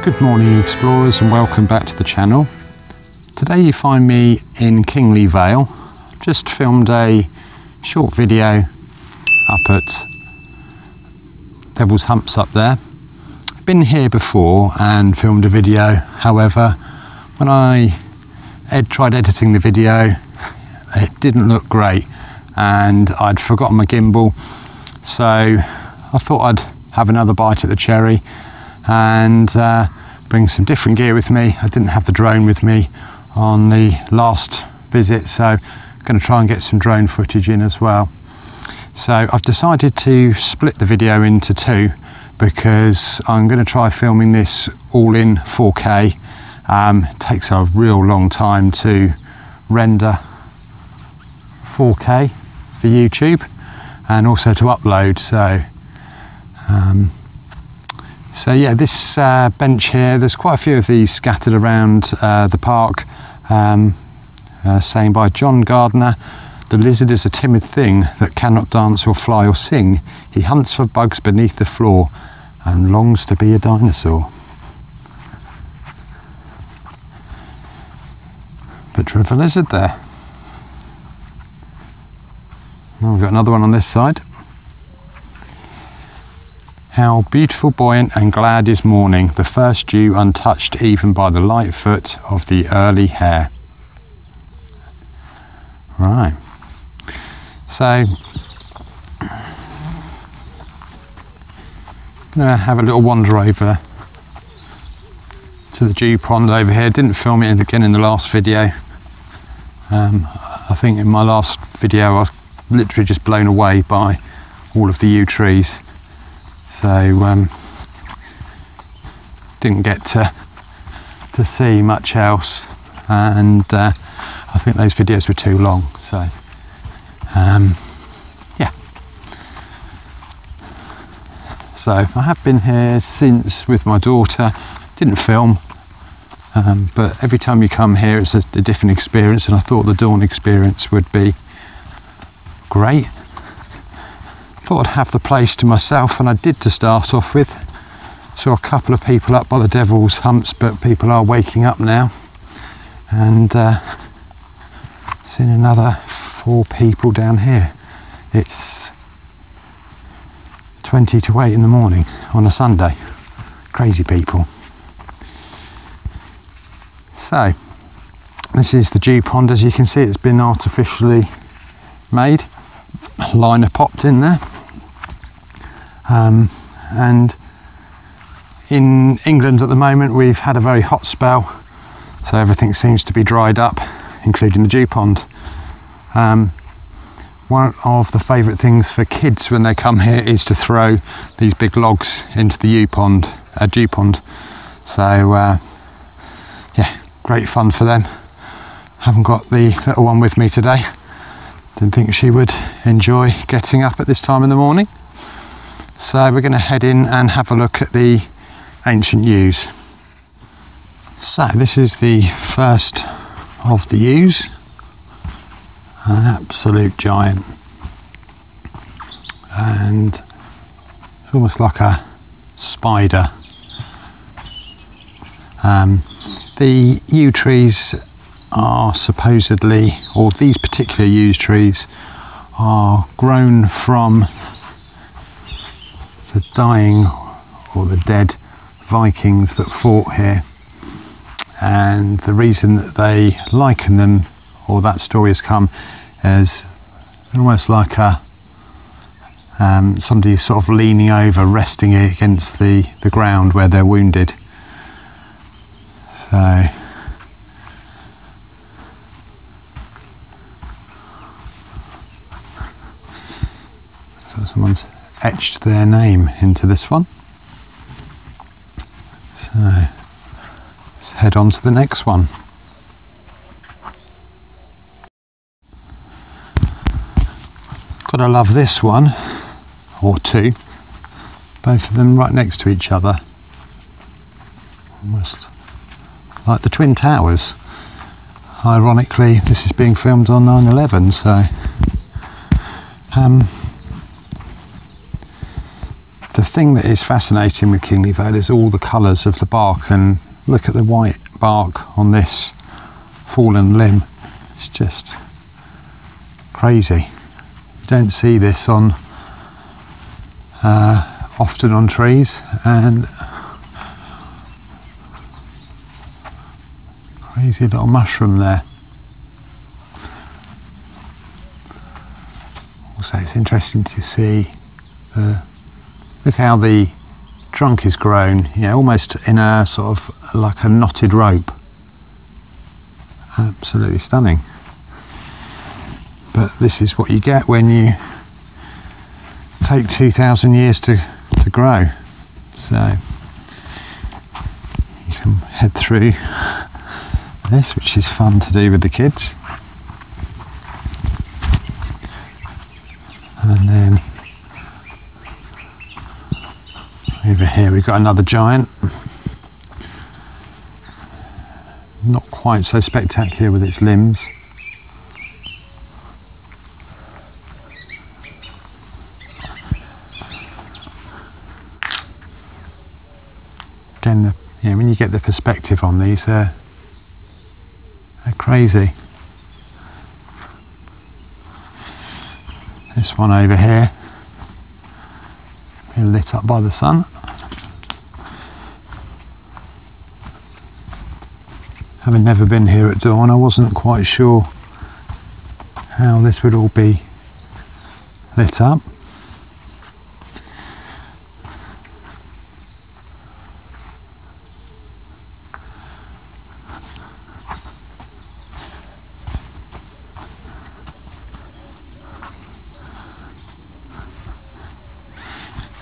Good morning explorers and welcome back to the channel. Today you find me in Kingley Vale. Just filmed a short video up at Devil's Humps up there. Been here before and filmed a video, however when I tried editing the video it didn't look great and I'd forgotten my gimbal, so I thought I'd have another bite at the cherry and bring some different gear with me. I didn't have the drone with me on the last visit, so I'm going to try and get some drone footage in as well. So I've decided to split the video into two because I'm going to try filming this all in 4K. It takes a real long time to render 4K for YouTube and also to upload, so yeah, this bench here, there's quite a few of these scattered around the park. Saying by John Gardner, "The lizard is a timid thing that cannot dance or fly or sing. He hunts for bugs beneath the floor and longs to be a dinosaur." Picture of a lizard there. Oh, we've got another one on this side. "How beautiful, buoyant and glad is morning, the first dew untouched even by the light foot of the early hare." Right, so I'm going to have a little wander over to the dew pond over here. Didn't film it again in the last video. I think in my last video I was literally just blown away by all of the yew trees. So didn't get to see much else, and I think those videos were too long. So yeah. So I have been here since with my daughter. Didn't film, but every time you come here it's a different experience, and I thought the dawn experience would be great. Thought I'd have the place to myself, and I did to start off with. Saw a couple of people up by the Devil's Humps, but people are waking up now, and seen another 4 people down here. It's 20 to 8 in the morning on a Sunday. Crazy people. So this is the dew pond. As you can see, it's been artificially made. Liner popped in there, and in England at the moment we've had a very hot spell, so everything seems to be dried up, including the dew pond. One of the favourite things for kids when they come here is to throw these big logs into the dew pond. So yeah, great fun for them. Haven't got the little one with me today. Didn't think she would enjoy getting up at this time in the morning. So we're going to head in and have a look at the ancient yews. So this is the first of the yews. An absolute giant. And it's almost like a spider. The yew trees are supposedly, or these particular yew trees are grown from the dying or the dead Vikings that fought here, and the reason that they liken them, or that story has come, is almost like a somebody sort of leaning over, resting against the ground where they're wounded. So someone's etched their name into this one. So let's head on to the next one. Gotta love this one, or two, both of them right next to each other. Almost like the Twin Towers. Ironically, this is being filmed on 9/11, so The thing that is fascinating with Kingley Vale is all the colours of the bark, and look at the white bark on this fallen limb. It's just crazy. You don't see this on often on trees, and crazy little mushroom there. Also, it's interesting to see look how the trunk is grown, almost in a sort of like a knotted rope. Absolutely stunning. But this is what you get when you take 2,000 years to grow. So you can head through this, which is fun to do with the kids. And then over here we've got another giant. Not quite so spectacular with its limbs. Again, when you get the perspective on these, they're crazy. This one over here, being lit up by the sun. Having never been here at dawn, I wasn't quite sure how this would all be lit up.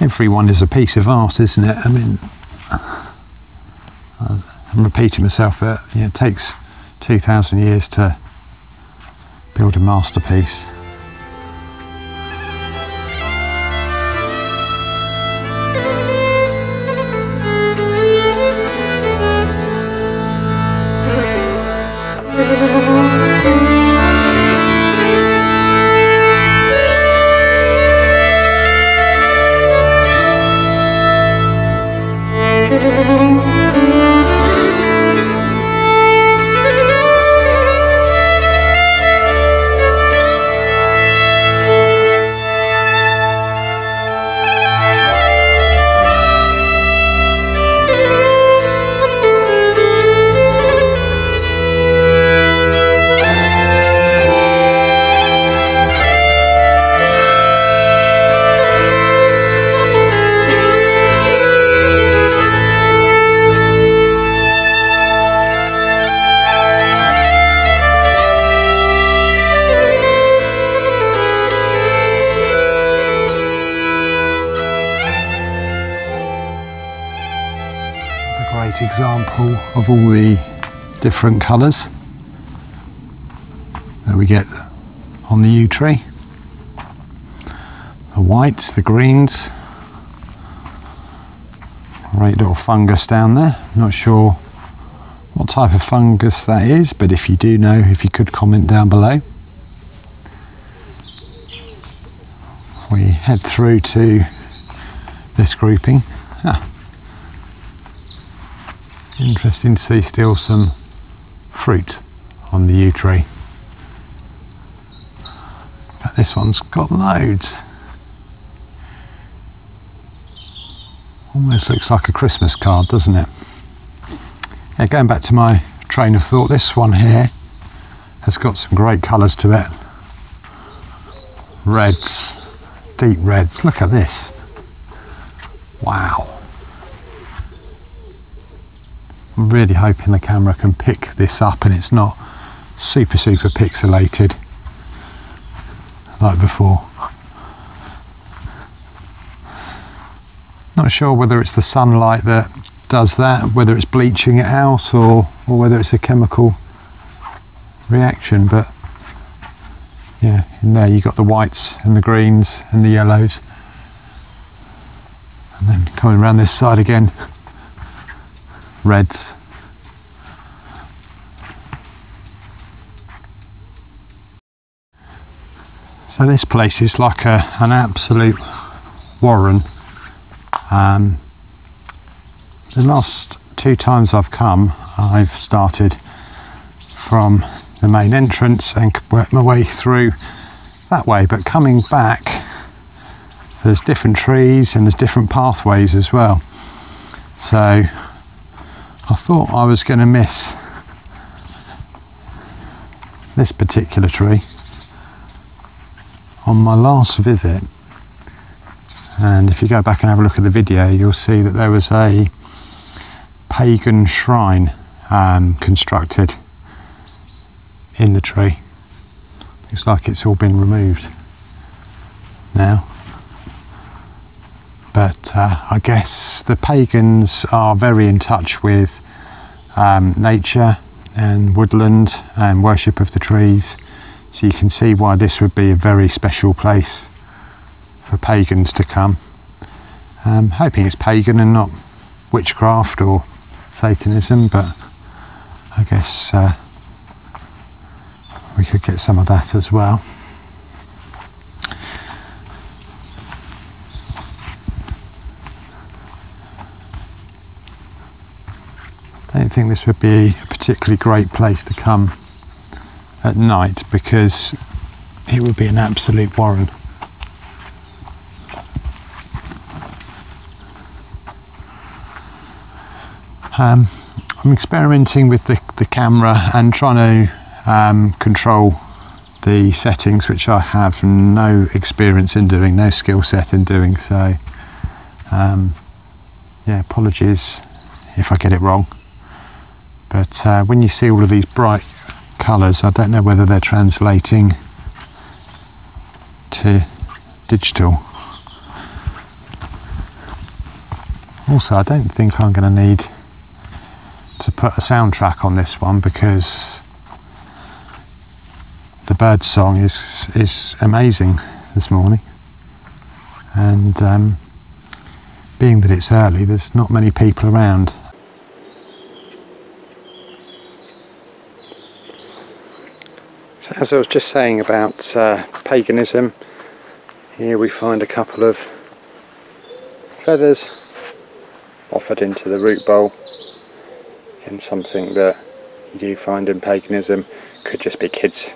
Everyone is a piece of art, isn't it? I mean, I'm repeating myself, but it takes 2,000 years to build a masterpiece. Great example of all the different colours that we get on the yew tree. The whites, the greens, great little fungus down there. Not sure what type of fungus that is, but if you do know, if you could comment down below. We head through to this grouping. Interesting to see still some fruit on the yew tree. But this one's got loads. Almost looks like a Christmas card, doesn't it? Yeah, going back to my train of thought, this one here has got some great colours to it. Reds, deep reds. Look at this. Wow. I'm really hoping the camera can pick this up and it's not super pixelated like before. Not sure whether it's the sunlight that does that, whether it's bleaching it out or whether it's a chemical reaction, but yeah, in there you got the whites and the greens and the yellows, and then coming around this side again, reds. So this place is like an absolute warren The last 2 times I've come, I've started from the main entrance and worked my way through that way, but coming back there's different trees and there's different pathways as well, so I thought I was going to miss this particular tree on my last visit. And if you go back and have a look at the video, you'll see that there was a pagan shrine constructed in the tree. Looks like it's all been removed now, but I guess the pagans are very in touch with nature and woodland and worship of the trees, so you can see why this would be a very special place for pagans to come. Hoping it's pagan and not witchcraft or Satanism, but I guess we could get some of that as well. I don't think this would be a particularly great place to come at night, because it would be an absolute warren. I'm experimenting with the camera and trying to control the settings, which I have no experience in doing, no skill set in doing, so yeah, apologies if I get it wrong. But when you see all of these bright colours, I don't know whether they're translating to digital. Also, I don't think I'm going to need to put a soundtrack on this one, because the bird song is amazing this morning, and being that it's early, there's not many people around. So as I was just saying about paganism, here we find a couple of feathers offered into the root bowl. And something that you do find in paganism, could just be kids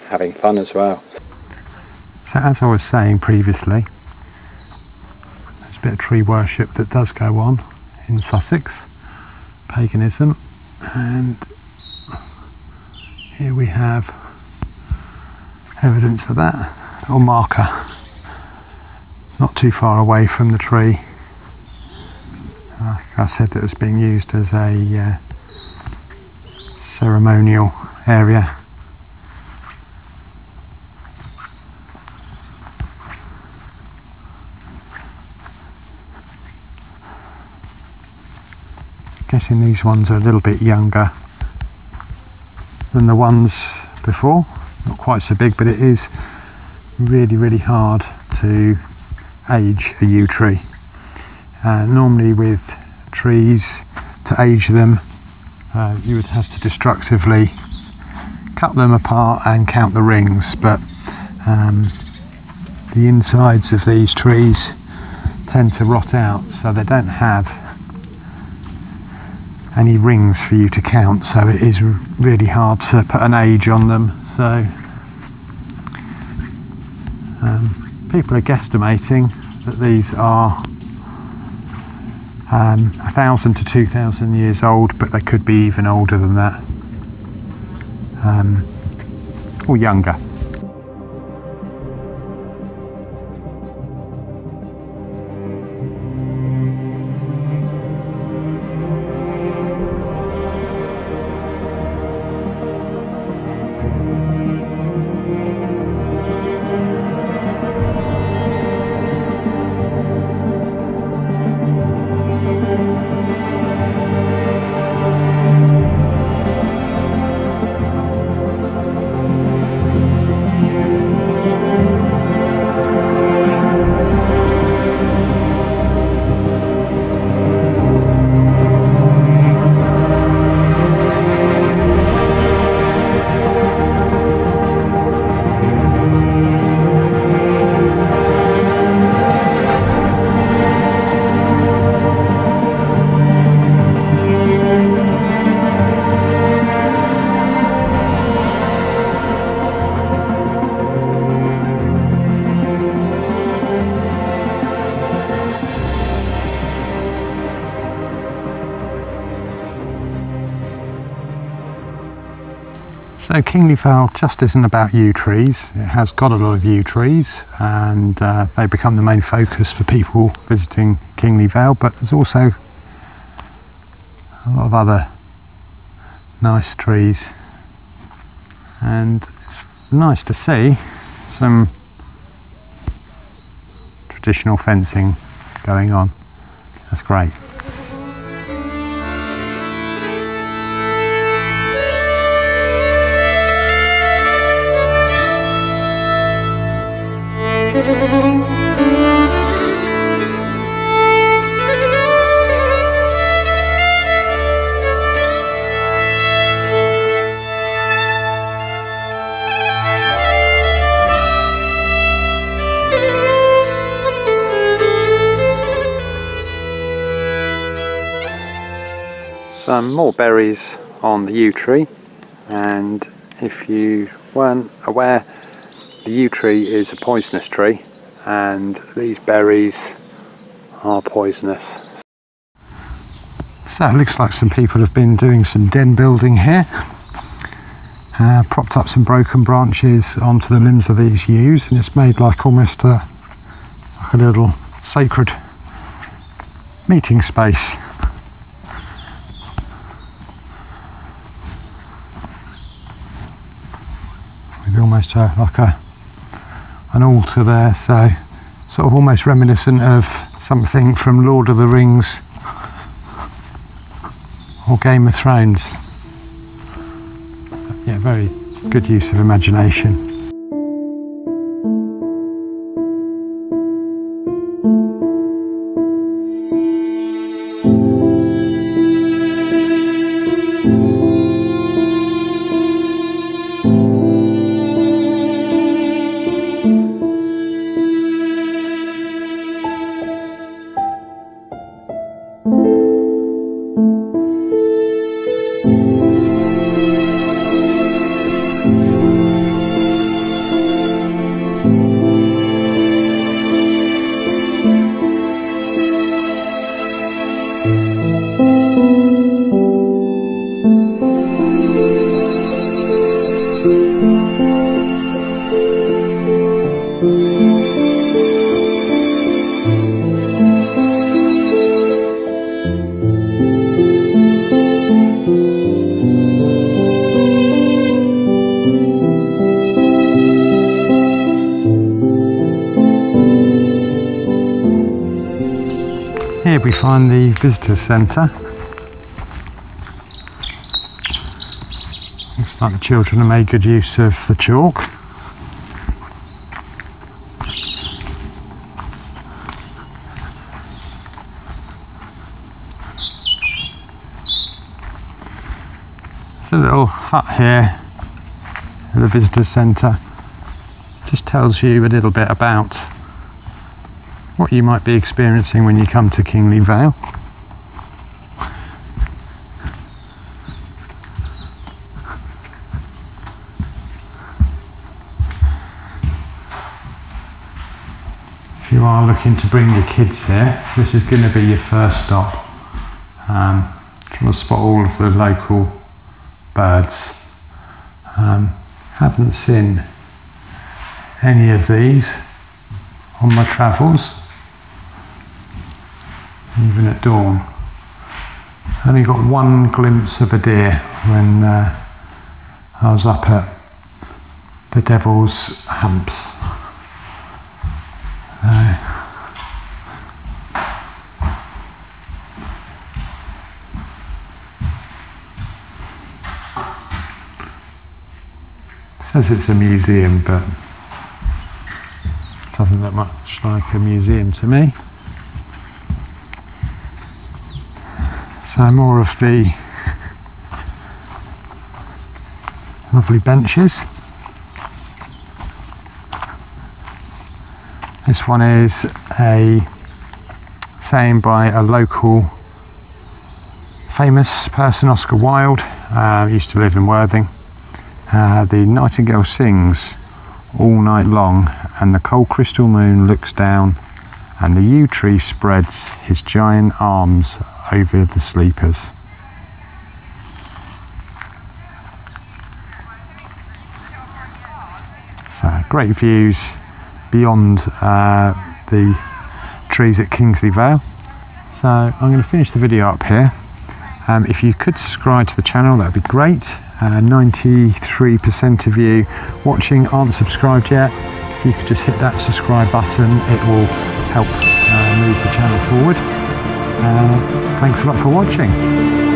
having fun as well. So as I was saying previously, there's a bit of tree worship that does go on in Sussex, paganism, and here we have evidence of that, a little marker not too far away from the tree. Like I said, that was being used as a ceremonial area. Guessing these ones are a little bit younger than the ones before. Not quite so big, but it is really hard to age a yew tree. Normally with trees, to age them, you would have to destructively cut them apart and count the rings, but the insides of these trees tend to rot out, so they don't have any rings for you to count, so it is really hard to put an age on them. So people are guesstimating that these are 1,000 to 2,000 years old, but they could be even older than that, or younger. So Kingley Vale just isn't about yew trees. It has got a lot of yew trees, and they become the main focus for people visiting Kingley Vale, but there's also a lot of other nice trees, and it's nice to see some traditional fencing going on. That's great. Some more berries on the yew tree, and if you weren't aware, the yew tree is a poisonous tree and these berries are poisonous. So it looks like some people have been doing some den building here. Propped up some broken branches onto the limbs of these yews, and it's made like almost like a little sacred meeting space. With almost like an altar there, so sort of almost reminiscent of something from Lord of the Rings or Game of Thrones. But yeah, very good use of imagination. Here we find the visitor centre. Looks like the children have made good use of the chalk. It's a little hut here at the visitor centre. Just tells you a little bit about what you might be experiencing when you come to Kingley Vale. If you are looking to bring your kids here, this is going to be your first stop. You'll spot all of the local birds. Haven't seen any of these on my travels, even at dawn. Only got one glimpse of a deer when I was up at the Devil's Humps. Says it's a museum, but doesn't look much like a museum to me. So more of the lovely benches. This one is a saying by a local famous person, Oscar Wilde. Used to live in Worthing. The nightingale sings all night long, and the cold crystal moon looks down, and the yew tree spreads his giant arms over the sleepers. great views beyond the trees at Kingley Vale. So I'm going to finish the video up here. If you could subscribe to the channel, that would be great. 93% of you watching aren't subscribed yet. If you could just hit that subscribe button, it will help move the channel forward. Thanks a lot for watching.